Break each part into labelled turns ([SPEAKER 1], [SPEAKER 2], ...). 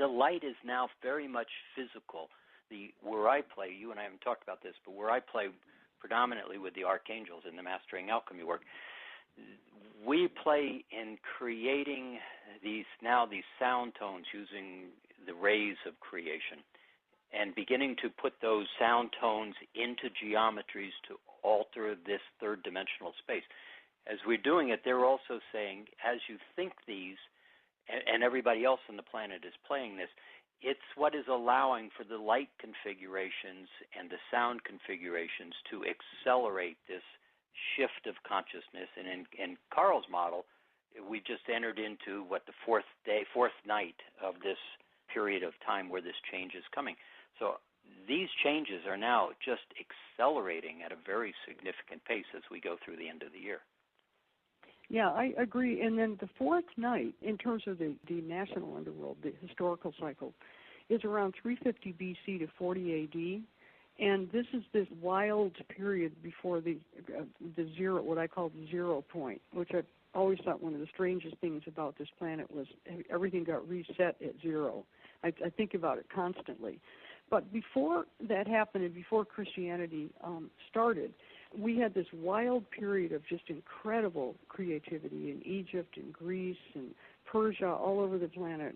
[SPEAKER 1] the light is now very much physical. Where I play, you and I haven't talked about this, but where I play predominantly with the archangels in the Mastering Alchemy work, we play in creating these sound tones using the rays of creation and beginning to put those sound tones into geometries to alter this third dimensional space. As we're doing it, they're also saying, as you think these, and everybody else on the planet is playing this, it's what is allowing for the light configurations and the sound configurations to accelerate this shift of consciousness. And in Carl's model, we just entered into the fourth night of this period of time where this change is coming. So these changes are now just accelerating at a very significant pace as we go through the end of the year.
[SPEAKER 2] Yeah, I agree. And then the fourth night, in terms of the national underworld, the historical cycle, is around 350 BC to 40 AD. And this is this wild period before the zero, what I call the 0 point, which I always thought one of the strangest things about this planet was everything got reset at zero. I think about it constantly. But before that happened and before Christianity started, we had this wild period of just incredible creativity in Egypt and Greece and Persia, all over the planet,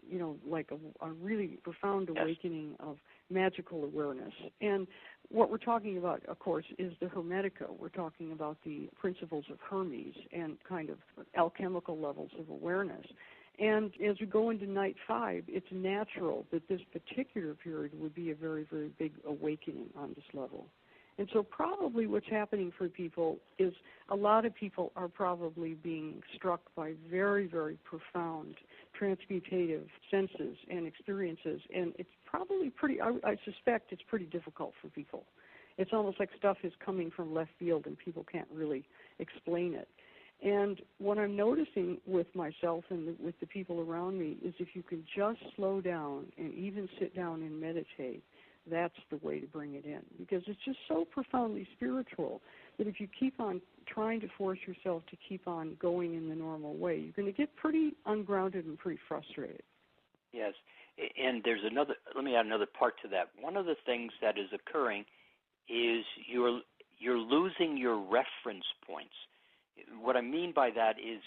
[SPEAKER 2] like a really profound awakening of magical awareness. And what we're talking about, of course, is the Hermetica. We're talking about the principles of Hermes and kind of alchemical levels of awareness. And as we go into night 5, it's natural that this particular period would be a very, very big awakening on this level. And so probably what's happening for people is a lot of people are probably being struck by very, very profound transmutative senses and experiences. And it's probably I suspect it's pretty difficult for people. It's almost like stuff is coming from left field and people can't really explain it. And what I'm noticing with myself and with the people around me is if you can just slow down and even sit down and meditate, that's the way to bring it in, because it's just so profoundly spiritual that if you keep on trying to force yourself to keep on going in the normal way, you're going to get pretty ungrounded and pretty frustrated.
[SPEAKER 1] Yes, and let me add another part to that. One of the things that is occurring is you're losing your reference points. What I mean by that is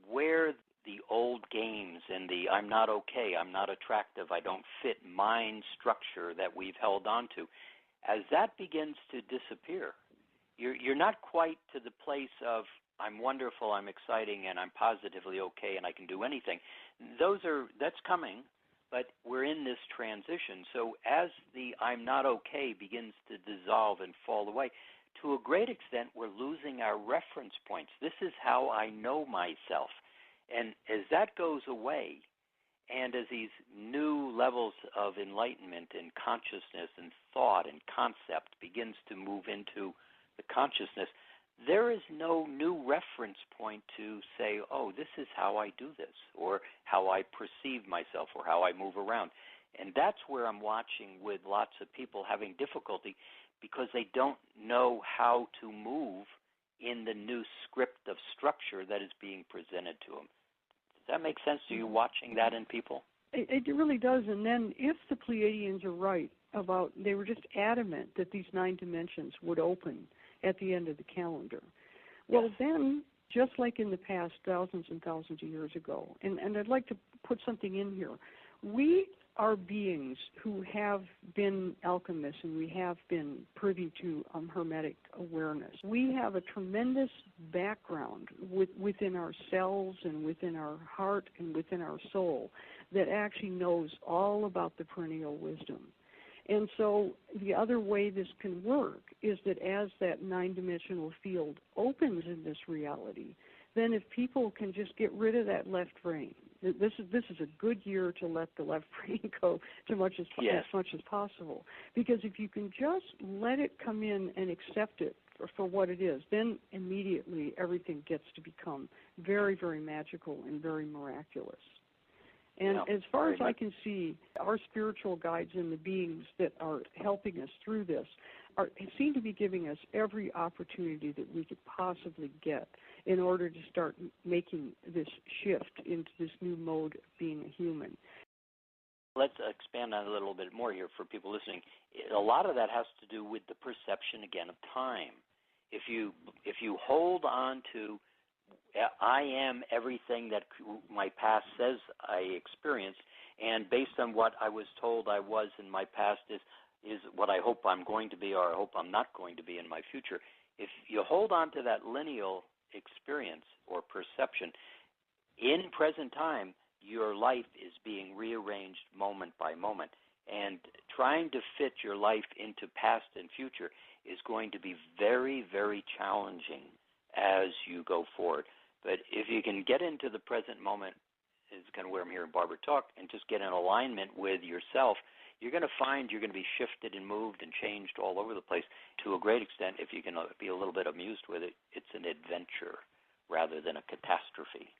[SPEAKER 1] where the old games and the I'm not okay, I'm not attractive, I don't fit mind structure that we've held on to, as that begins to disappear, you're not quite to the place of I'm wonderful, I'm exciting, and I'm positively okay, and I can do anything. That's coming, but we're in this transition. So as the I'm not okay begins to dissolve and fall away, to a great extent, we're losing our reference points. This is how I know myself. And as that goes away, and as these new levels of enlightenment and consciousness and thought and concept begins to move into the consciousness, there is no new reference point to say, oh, this is how I do this, or how I perceive myself, or how I move around. And that's where I'm watching with lots of people having difficulty because they don't know how to move in the new script of structure that is being presented to them. Does that make sense to you, watching that in people?
[SPEAKER 2] It really does. And then if the Pleiadians are right about, they were just adamant that these 9 dimensions would open at the end of the calendar. Well, yes. Then, just like in the past, thousands and thousands of years ago, and I'd like to put something in here, we are beings who have been alchemists and we have been privy to hermetic awareness. We have a tremendous background within ourselves and within our heart and within our soul that actually knows all about the perennial wisdom. And so the other way this can work is that as that 9-dimensional field opens in this reality, then if people can just get rid of that left brain, this is a good year to let the left brain go as much as possible. Because if you can just let it come in and accept it for what it is, then immediately everything gets to become very, very magical and very miraculous. And as far as I can see, our spiritual guides and the beings that are helping us through this seem to be giving us every opportunity that we could possibly get in order to start making this shift into this new mode of being a human.
[SPEAKER 1] let's expand on it a little bit more here for people listening. A lot of that has to do with the perception, again, of time. If you hold on to I am everything that my past says I experienced, and based on what I was told I was in my past is what I hope I'm going to be or I hope I'm not going to be in my future. If you hold on to that lineal experience or perception, in present time, your life is being rearranged moment by moment. And trying to fit your life into past and future is going to be very, very challenging as you go forward. But if you can get into the present moment, is kind of where I'm hearing Barbara talk, and just get in alignment with yourself, you're going to find you're going to be shifted and moved and changed all over the place to a great extent. If you can be a little bit amused with it, it's an adventure rather than a catastrophe.